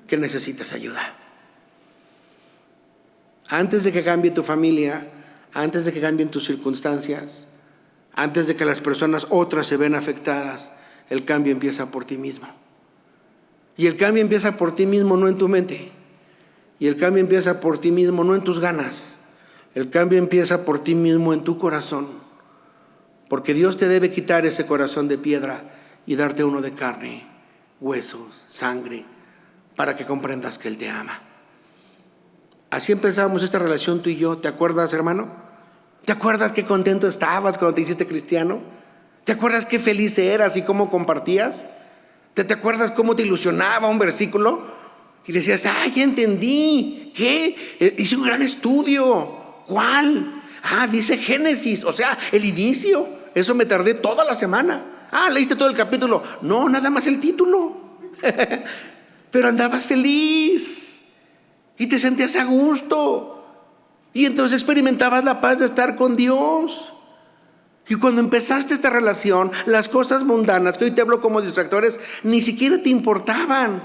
Speaker 1: que necesitas ayuda. Antes de que cambie tu familia, antes de que cambien tus circunstancias, antes de que las personas otras se ven afectadas, el cambio empieza por ti mismo. Y el cambio empieza por ti mismo, no en tu mente. Y el cambio empieza por ti mismo, no en tus ganas. El cambio empieza por ti mismo en tu corazón. Porque Dios te debe quitar ese corazón de piedra y darte uno de carne, huesos, sangre, para que comprendas que Él te ama. Así empezamos esta relación tú y yo. ¿Te acuerdas, hermano? ¿Te acuerdas qué contento estabas cuando te hiciste cristiano? ¿Te acuerdas qué feliz eras y cómo compartías? ¿Te acuerdas cómo te ilusionaba un versículo? Y decías, ¡ay, ya entendí! ¿Qué? Hice un gran estudio. ¿Cuál? Dice Génesis, o sea, el inicio. Eso me tardé toda la semana. ¿Leíste todo el capítulo? No, nada más el título. Pero andabas feliz y te sentías a gusto. Y entonces experimentabas la paz de estar con Dios. Y cuando empezaste esta relación, las cosas mundanas, que hoy te hablo como distractores, ni siquiera te importaban.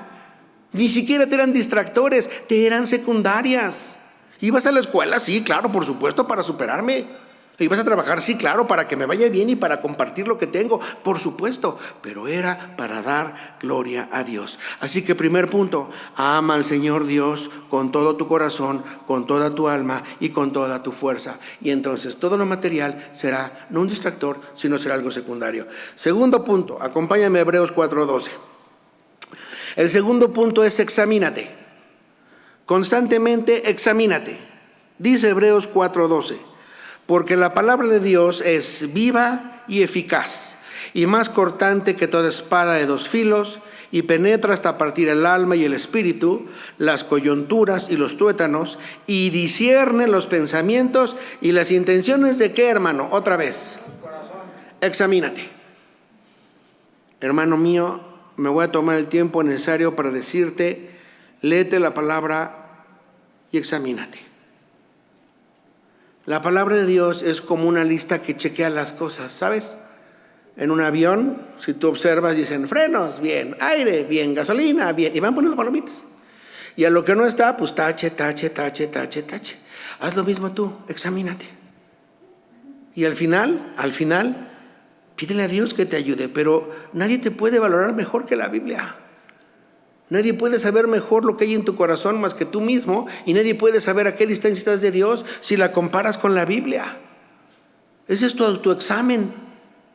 Speaker 1: Ni siquiera te eran distractores, te eran secundarias. ¿Ibas a la escuela? Sí, claro, por supuesto, para superarme. ¿Ibas a trabajar? Sí, claro, para que me vaya bien y para compartir lo que tengo, por supuesto. Pero era para dar gloria a Dios. Así que primer punto, ama al Señor Dios con todo tu corazón, con toda tu alma y con toda tu fuerza. Y entonces todo lo material será no un distractor, sino será algo secundario. Segundo punto, acompáñame a Hebreos 4:12. El segundo punto es examínate. Constantemente examínate. Dice Hebreos 4:12, porque la palabra de Dios es viva y eficaz, y más cortante que toda espada de dos filos, y penetra hasta partir el alma y el espíritu, las coyunturas y los tuétanos, y discierne los pensamientos y las intenciones de ¿qué, hermano? Otra vez. Examínate. Hermano mío, me voy a tomar el tiempo necesario para decirte, léete la palabra y examínate. La palabra de Dios es como una lista que chequea las cosas, ¿sabes? En un avión, si tú observas, dicen frenos, bien, aire, bien, gasolina, bien, y van poniendo palomitas. Y a lo que no está, pues tache, tache, tache, tache, tache. Haz lo mismo tú, examínate. Y al final, pídele a Dios que te ayude, pero nadie te puede valorar mejor que la Biblia. Nadie puede saber mejor lo que hay en tu corazón más que tú mismo, y nadie puede saber a qué distancia estás de Dios si la comparas con la Biblia. Ese es tu examen.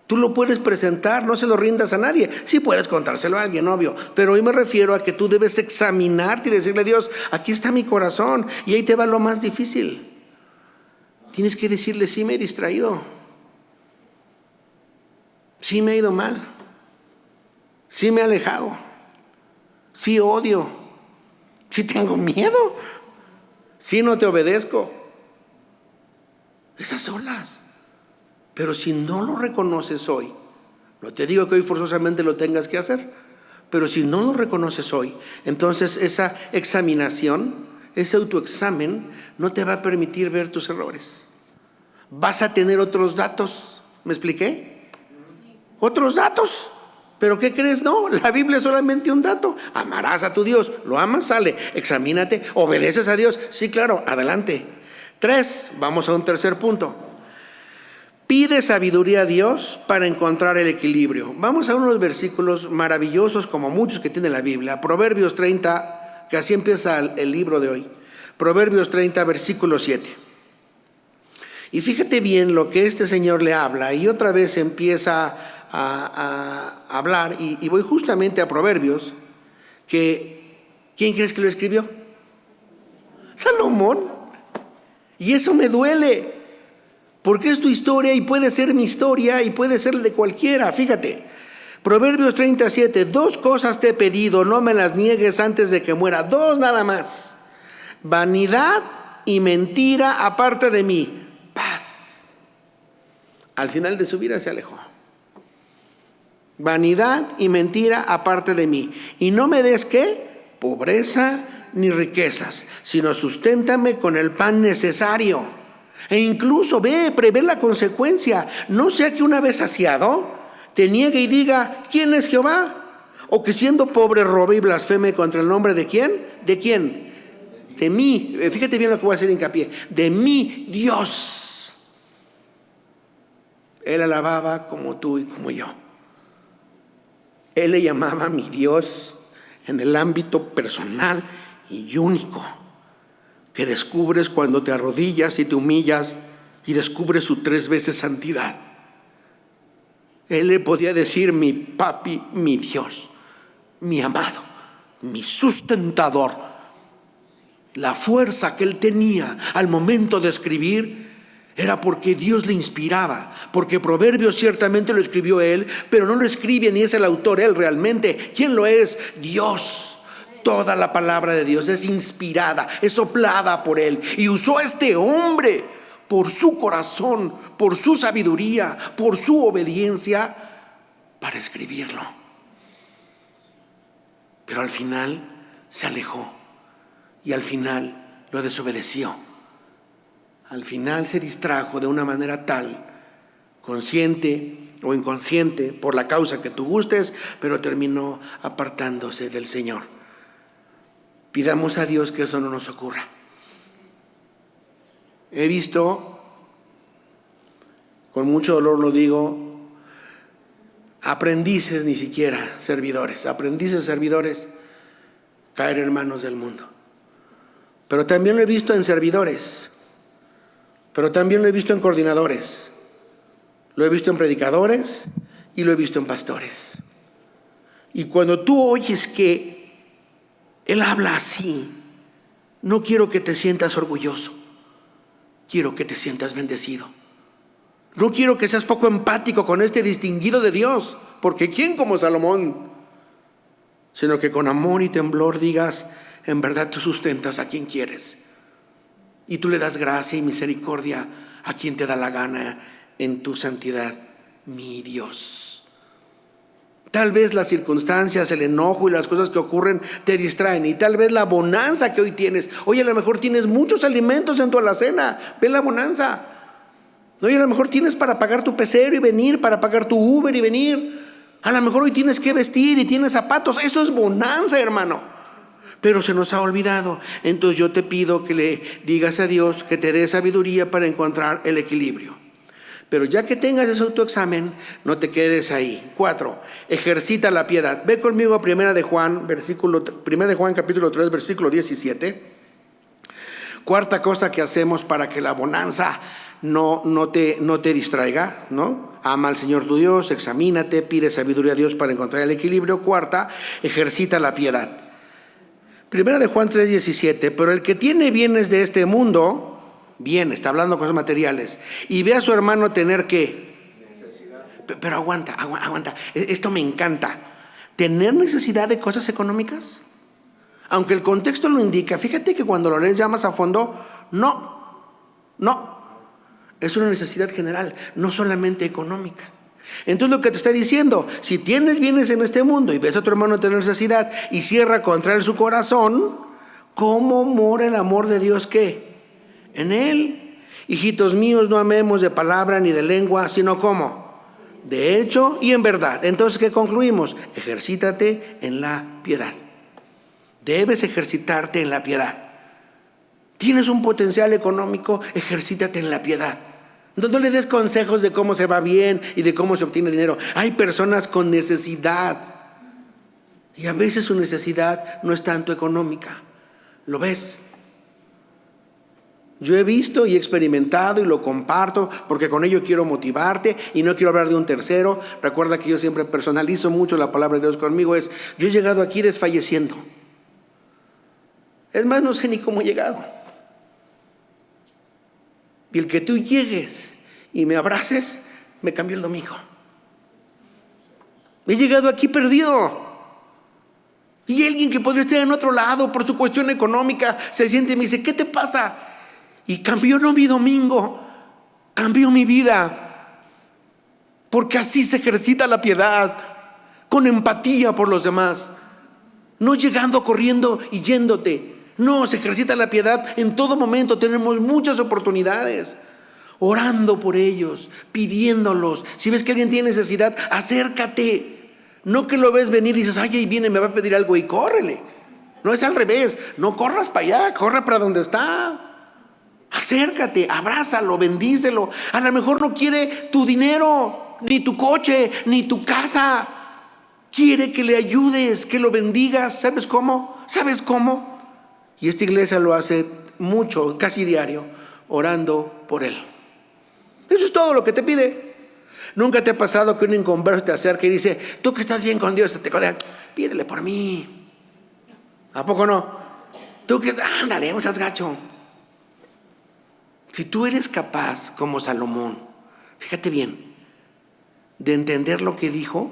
Speaker 1: Tú lo puedes presentar, no se lo rindas a nadie. Sí puedes contárselo a alguien, obvio, pero hoy me refiero a que tú debes examinarte y decirle a Dios, aquí está mi corazón, y ahí te va lo más difícil. Tienes que decirle, sí me he distraído, sí me he ido mal, sí me he alejado, sí odio, sí tengo miedo, sí no te obedezco. Esas solas. Pero si no lo reconoces hoy, no te digo que hoy forzosamente lo tengas que hacer, pero si no lo reconoces hoy, entonces esa examinación, ese autoexamen, no te va a permitir ver tus errores. Vas a tener otros datos, ¿me expliqué? Otros datos. ¿Pero qué crees? No, la Biblia es solamente un dato. Amarás a tu Dios, lo amas, sale, examínate, obedeces a Dios. Sí, claro, adelante. 3, vamos a un tercer punto. Pide sabiduría a Dios para encontrar el equilibrio. Vamos a unos versículos maravillosos como muchos que tiene la Biblia. Proverbios 30, que así empieza el libro de hoy. Proverbios 30, versículo 7. Y fíjate bien lo que este señor le habla, y otra vez empieza a hablar, y voy justamente a Proverbios, que ¿quién crees que lo escribió? Salomón. Y eso me duele, porque es tu historia y puede ser mi historia y puede ser de cualquiera. Fíjate, Proverbios 37, 2 cosas te he pedido, no me las niegues antes de que muera. 2 nada más. Vanidad y mentira aparte de mí. Paz. Al final de su vida se alejó. Vanidad y mentira aparte de mí. Y no me des ¿qué? Pobreza ni riquezas, sino susténtame con el pan necesario. E incluso prevé la consecuencia. No sea que una vez saciado te niegue y diga, ¿quién es Jehová? O que siendo pobre robe y blasfeme contra el nombre ¿de quién? ¿De quién? De mí. Fíjate bien lo que voy a hacer hincapié. De mi Dios. Él alababa como tú y como yo. Él le llamaba mi Dios en el ámbito personal y único, que descubres cuando te arrodillas y te humillas y descubres su 3 veces santidad. Él le podía decir mi papi, mi Dios, mi amado, mi sustentador. La fuerza que él tenía al momento de escribir era porque Dios le inspiraba, porque Proverbios ciertamente lo escribió él, pero no lo escribe ni es el autor él realmente. ¿Quién lo es? Dios. Toda la palabra de Dios es inspirada, es soplada por él, y usó a este hombre por su corazón, por su sabiduría, por su obediencia para escribirlo. Pero al final se alejó y al final lo desobedeció. Al final se distrajo de una manera tal, consciente o inconsciente, por la causa que tú gustes, pero terminó apartándose del Señor. Pidamos a Dios que eso no nos ocurra. He visto, con mucho dolor lo digo, aprendices, ni siquiera servidores, aprendices servidores caer en manos del mundo. Pero también lo he visto en servidores, pero también lo he visto en coordinadores, lo he visto en predicadores y lo he visto en pastores. Y cuando tú oyes que él habla así, No quiero que te sientas orgulloso, quiero que te sientas bendecido. No quiero que seas poco empático con este distinguido de Dios, porque ¿quién como Salomón? Sino que con amor y temblor digas, en verdad tú sustentas a quien quieres. Y tú le das gracia y misericordia a quien te da la gana en tu santidad, mi Dios. Tal vez las circunstancias, el enojo y las cosas que ocurren te distraen. Y tal vez la bonanza que hoy tienes. Oye, a lo mejor tienes muchos alimentos en tu alacena. Ve la bonanza. Oye, a lo mejor tienes para pagar tu pecero y venir, para pagar tu Uber y venir. A lo mejor hoy tienes que vestir y tienes zapatos. Eso es bonanza, hermano. Pero se nos ha olvidado. Entonces yo te pido que le digas a Dios que te dé sabiduría para encontrar el equilibrio. Pero ya que tengas ese autoexamen, no te quedes ahí. 4, ejercita la piedad. Ve conmigo a 1 de Juan, capítulo 3, versículo 17. Cuarta cosa que hacemos para que la bonanza no te distraiga, ¿no? Ama al Señor tu Dios, examínate, pide sabiduría a Dios para encontrar el equilibrio. Cuarta, ejercita la piedad. 1 de Juan 3, 17. Pero el que tiene bienes de este mundo, bien, está hablando de cosas materiales, y ve a su hermano tener ¿qué? Necesidad. Pero aguanta. Esto me encanta. ¿Tener necesidad de cosas económicas? Aunque el contexto lo indica, fíjate que cuando lo lees ya más a fondo, no. Es una necesidad general, no solamente económica. Entonces lo que te está diciendo, si tienes bienes en este mundo y ves a tu hermano tener necesidad y cierra contra él su corazón, ¿cómo mora el amor de Dios qué? En él. Hijitos míos, no amemos de palabra ni de lengua, sino ¿cómo? De hecho y en verdad. Entonces, ¿qué concluimos? Ejercítate en la piedad. Debes ejercitarte en la piedad. Tienes un potencial económico, ejercítate en la piedad. No le des consejos de cómo se va bien y de cómo se obtiene dinero. Hay personas con necesidad y a veces su necesidad no es tanto económica. ¿Lo ves? Yo he visto y experimentado y lo comparto porque con ello quiero motivarte y no quiero hablar de un tercero. Recuerda que yo siempre personalizo mucho la palabra de Dios conmigo. Yo he llegado aquí desfalleciendo. Es más, no sé ni cómo he llegado. Y el que tú llegues y me abraces, me cambió el domingo. He llegado aquí perdido. Y alguien que podría estar en otro lado por su cuestión económica se siente y me dice, ¿qué te pasa? Y cambió no mi domingo, cambió mi vida. Porque así se ejercita la piedad, con empatía por los demás. No llegando, corriendo y yéndote. No, se ejercita la piedad en todo momento. Tenemos muchas oportunidades. Orando por ellos, pidiéndolos. Si ves que alguien tiene necesidad, acércate. No que lo ves venir y dices, ay, ahí viene, me va a pedir algo y córrele. No, es al revés. No corras para allá, corre para donde está. Acércate, abrázalo, bendícelo. A lo mejor no quiere tu dinero, ni tu coche, ni tu casa. Quiere que le ayudes, que lo bendigas. ¿Sabes cómo? Y esta iglesia lo hace mucho, casi diario, orando por él. Eso es todo lo que te pide. ¿Nunca te ha pasado que un inconverso te acerca y dice, tú que estás bien con Dios, te codea, pídele por mí? ¿A poco no? Tú que, ándale, no seas gacho. Si tú eres capaz, como Salomón, fíjate bien, de entender lo que dijo,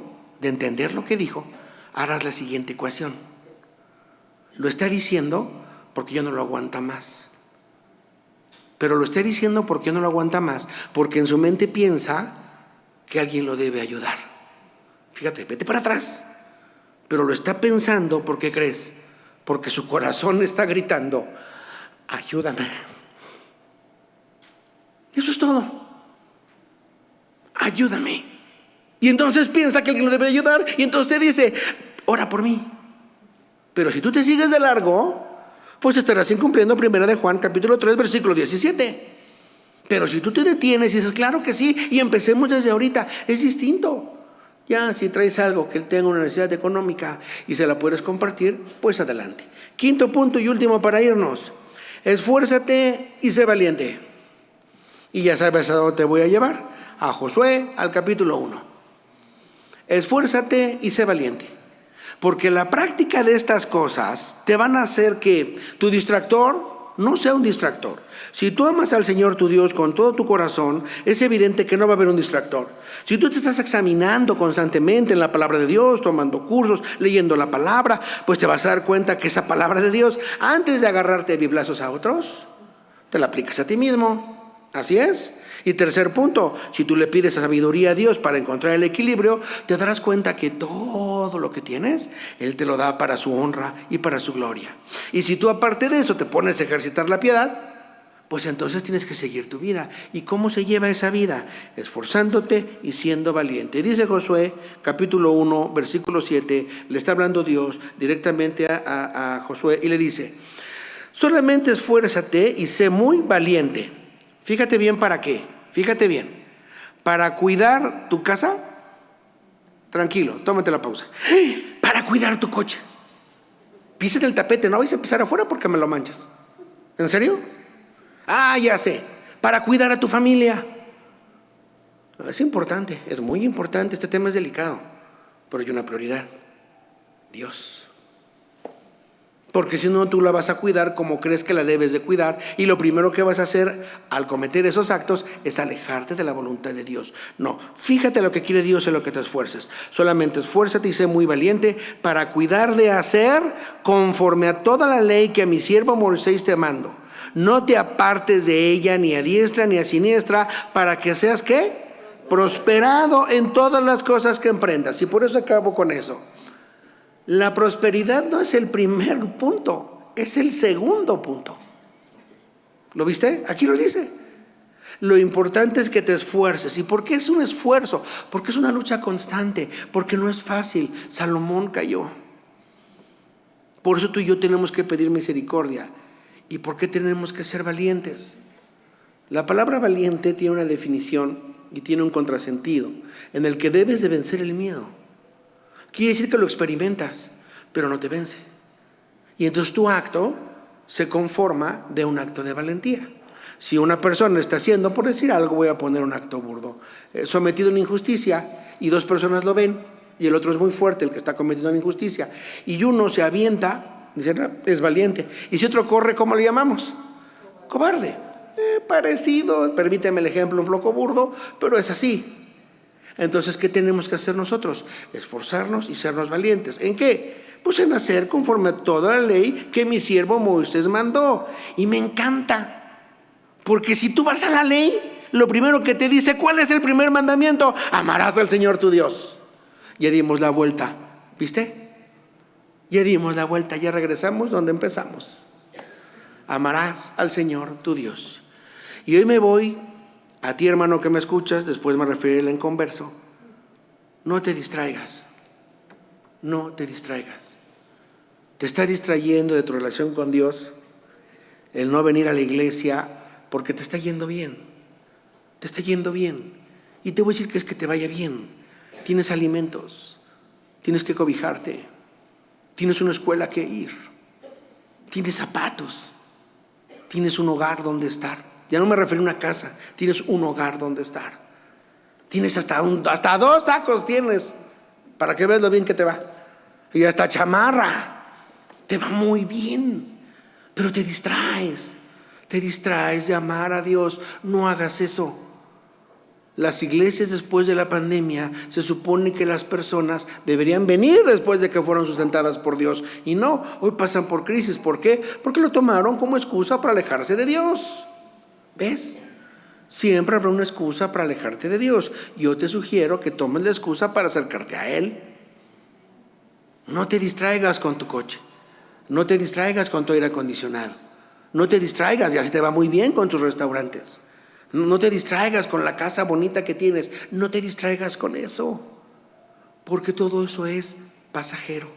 Speaker 1: harás la siguiente ecuación. Lo está diciendo porque ya no lo aguanta más. Pero lo está diciendo porque no lo aguanta más, porque en su mente piensa que alguien lo debe ayudar. Fíjate, vete para atrás. Pero lo está pensando porque crees, porque su corazón está gritando, ayúdame. Eso es todo. Ayúdame. Y entonces piensa que alguien lo debe ayudar y entonces te dice, ora por mí. Pero si tú te sigues de largo, pues estarás incumpliendo 1 de Juan capítulo 3 versículo 17. Pero si tú te detienes y dices, claro que sí, y empecemos desde ahorita, es distinto. Ya, si traes algo que tenga una necesidad económica y se la puedes compartir, pues adelante. Quinto punto y último para irnos. Esfuérzate y sé valiente. Y ya sabes a dónde te voy a llevar. A Josué, al capítulo 1. Esfuérzate y sé valiente. Porque la práctica de estas cosas te van a hacer que tu distractor no sea un distractor. Si tú amas al Señor tu Dios con todo tu corazón, es evidente que no va a haber un distractor. Si tú te estás examinando constantemente en la palabra de Dios, tomando cursos, leyendo la palabra, pues te vas a dar cuenta que esa palabra de Dios, antes de agarrarte a biblazos a otros, te la aplicas a ti mismo. Así es. Y tercer punto, si tú le pides sabiduría a Dios para encontrar el equilibrio, te darás cuenta que todo lo que tienes, Él te lo da para su honra y para su gloria. Y si tú aparte de eso te pones a ejercitar la piedad, pues entonces tienes que seguir tu vida. ¿Y cómo se lleva esa vida? Esforzándote y siendo valiente. Dice Josué, capítulo 1, versículo 7, le está hablando Dios directamente a Josué y le dice: solamente esfuérzate y sé muy valiente. Fíjate bien para qué. Fíjate bien, para cuidar tu casa, tranquilo, tómate la pausa. Para cuidar tu coche, písate el tapete, no vais a pisar afuera porque me lo manchas. ¿En serio? Ya sé, para cuidar a tu familia. Es importante, es muy importante, este tema es delicado, pero hay una prioridad: Dios. Porque si no, tú la vas a cuidar como crees que la debes de cuidar, y lo primero que vas a hacer al cometer esos actos es alejarte de la voluntad de Dios. No, fíjate lo que quiere Dios en lo que te esfuerces. Solamente esfuérzate y sé muy valiente para cuidar de hacer conforme a toda la ley que a mi siervo Moisés te mando. No te apartes de ella ni a diestra ni a siniestra, para que seas, ¿qué? Prosperado en todas las cosas que emprendas. Y por eso acabo con eso. La prosperidad no es el primer punto, es el segundo punto. ¿Lo viste? Aquí lo dice. Lo importante es que te esfuerces. ¿Y por qué es un esfuerzo? Porque es una lucha constante, porque no es fácil. Salomón cayó. Por eso tú y yo tenemos que pedir misericordia. ¿Y por qué tenemos que ser valientes? La palabra valiente tiene una definición y tiene un contrasentido en el que debes de vencer el miedo. Quiere decir que lo experimentas, pero no te vence. Y entonces tu acto se conforma de un acto de valentía. Si una persona está haciendo, por decir algo, voy a poner un acto burdo, sometido a una injusticia, y dos personas lo ven, y el otro es muy fuerte, el que está cometiendo una injusticia, y uno se avienta, dice, es valiente. Y si otro corre, ¿cómo le llamamos? Cobarde. Parecido, permíteme el ejemplo un poco burdo, pero es así. Entonces, ¿qué tenemos que hacer nosotros? Esforzarnos y sernos valientes. ¿En qué? Pues en hacer conforme a toda la ley que mi siervo Moisés mandó. Y me encanta, porque si tú vas a la ley, lo primero que te dice, ¿cuál es el primer mandamiento? Amarás al Señor tu Dios. Ya dimos la vuelta, ¿viste? Ya dimos la vuelta, ya regresamos donde empezamos. Amarás al Señor tu Dios. Y hoy me voy a ti, hermano, que me escuchas, después me referiré en converso. No te distraigas. No te distraigas. Te está distrayendo de tu relación con Dios el no venir a la iglesia, porque te está yendo bien. Te está yendo bien. Y te voy a decir que es que te vaya bien. Tienes alimentos, tienes que cobijarte, tienes una escuela que ir, tienes zapatos, tienes un hogar donde estar. Ya no me refiero a una casa, tienes un hogar donde estar. Tienes hasta 2 sacos tienes, para que veas lo bien que te va. Y hasta chamarra, te va muy bien, pero te distraes de amar a Dios. No hagas eso. Las iglesias después de la pandemia, se supone que las personas deberían venir después de que fueron sustentadas por Dios. Y no, hoy pasan por crisis. ¿Por qué? Porque lo tomaron como excusa para alejarse de Dios. ¿Ves? Siempre habrá una excusa para alejarte de Dios. Yo te sugiero que tomes la excusa para acercarte a Él. No te distraigas con tu coche. No te distraigas con tu aire acondicionado. No te distraigas, ya se te va muy bien con tus restaurantes. No te distraigas con la casa bonita que tienes. No te distraigas con eso, porque todo eso es pasajero.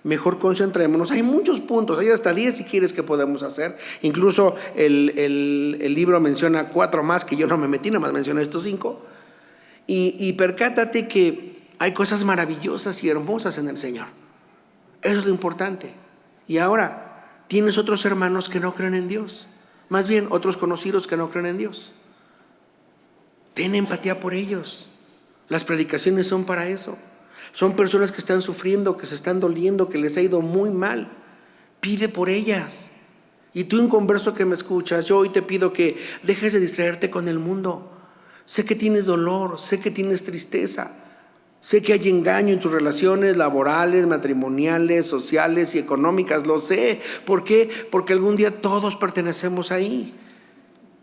Speaker 1: Mejor concentrémonos. Hay muchos puntos, hay hasta 10 si quieres que podemos hacer. Incluso el libro menciona 4 más que yo no me metí, nada más mencioné estos 5. Y percátate que hay cosas maravillosas y hermosas en el Señor. Eso es lo importante. Y ahora, tienes otros hermanos que no creen en Dios. Más bien, otros conocidos que no creen en Dios. Ten empatía por ellos. Las predicaciones son para eso. Son personas que están sufriendo, que se están doliendo, que les ha ido muy mal. Pide por ellas. Y tú, inconverso que me escuchas, yo hoy te pido que dejes de distraerte con el mundo. Sé que tienes dolor, sé que tienes tristeza, sé que hay engaño en tus relaciones laborales, matrimoniales, sociales y económicas, lo sé. ¿Por qué? Porque algún día todos pertenecemos ahí.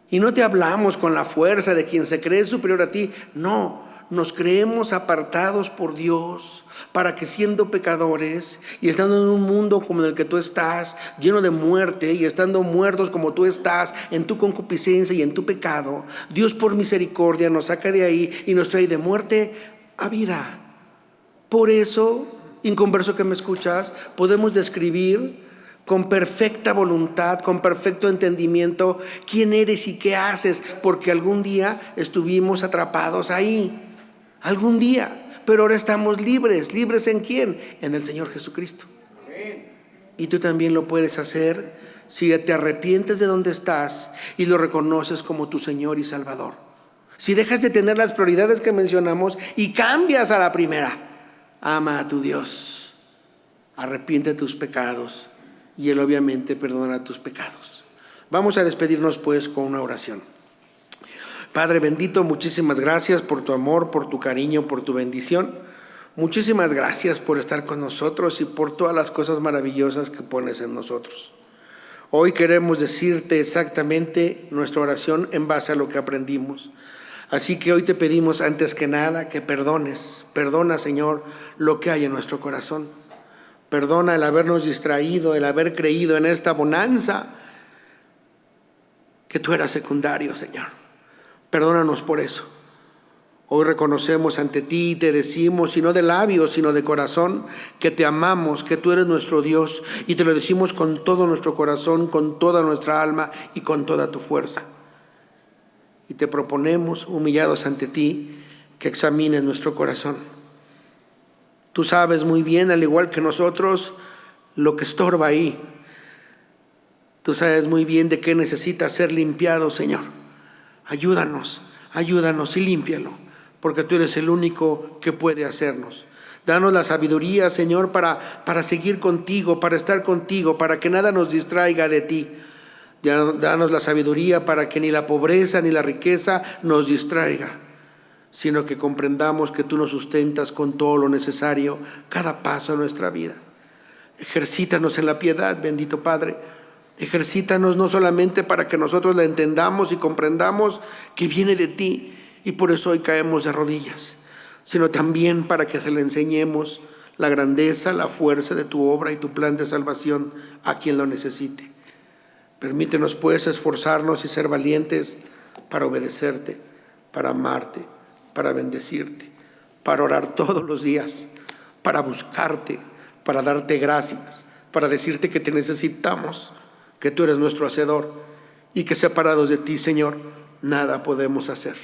Speaker 1: Y no te hablamos con la fuerza de quien se cree superior a ti, no. Nos creemos apartados por Dios para que, siendo pecadores y estando en un mundo como en el que tú estás, lleno de muerte, y estando muertos como tú estás en tu concupiscencia y en tu pecado, Dios por misericordia nos saca de ahí y nos trae de muerte a vida. Por eso, inconverso que me escuchas, podemos describir con perfecta voluntad, con perfecto entendimiento quién eres y qué haces, porque algún día estuvimos atrapados ahí. Algún día, pero ahora estamos libres. ¿Libres en quién? En el Señor Jesucristo. Y tú también lo puedes hacer si te arrepientes de donde estás y lo reconoces como tu Señor y Salvador. Si dejas de tener las prioridades que mencionamos y cambias a la primera. Ama a tu Dios, arrepiente de tus pecados y Él obviamente perdonará tus pecados. Vamos a despedirnos pues con una oración. Padre bendito, muchísimas gracias por tu amor, por tu cariño, por tu bendición. Muchísimas gracias por estar con nosotros y por todas las cosas maravillosas que pones en nosotros. Hoy queremos decirte exactamente nuestra oración en base a lo que aprendimos. Así que hoy te pedimos antes que nada que perdones. Perdona, Señor, lo que hay en nuestro corazón. Perdona el habernos distraído, el haber creído en esta bonanza, que tú eras secundario, Señor. Perdónanos por eso. Hoy reconocemos ante ti y te decimos, y no de labios, sino de corazón, que te amamos, que tú eres nuestro Dios, y te lo decimos con todo nuestro corazón, con toda nuestra alma y con toda tu fuerza. Y te proponemos, humillados ante ti, que examines nuestro corazón. Tú sabes muy bien, al igual que nosotros, lo que estorba ahí. Tú sabes muy bien de qué necesita ser limpiado, Señor. Ayúdanos y límpialo, porque tú eres el único que puede hacernos. Danos la sabiduría, Señor, para seguir contigo, para estar contigo, para que nada nos distraiga de ti. Danos la sabiduría para que ni la pobreza ni la riqueza nos distraiga, sino que comprendamos que tú nos sustentas con todo lo necesario cada paso de nuestra vida. Ejercítanos en la piedad, bendito Padre. Ejercítanos no solamente para que nosotros la entendamos y comprendamos que viene de ti y por eso hoy caemos de rodillas, sino también para que se le enseñemos la grandeza, la fuerza de tu obra y tu plan de salvación a quien lo necesite. Permítenos pues esforzarnos y ser valientes para obedecerte, para amarte, para bendecirte, para orar todos los días, para buscarte, para darte gracias, para decirte que te necesitamos, que tú eres nuestro hacedor y que separados de ti, Señor, nada podemos hacer.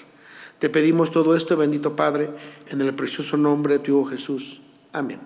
Speaker 1: Te pedimos todo esto, bendito Padre, en el precioso nombre de tu Hijo Jesús. Amén.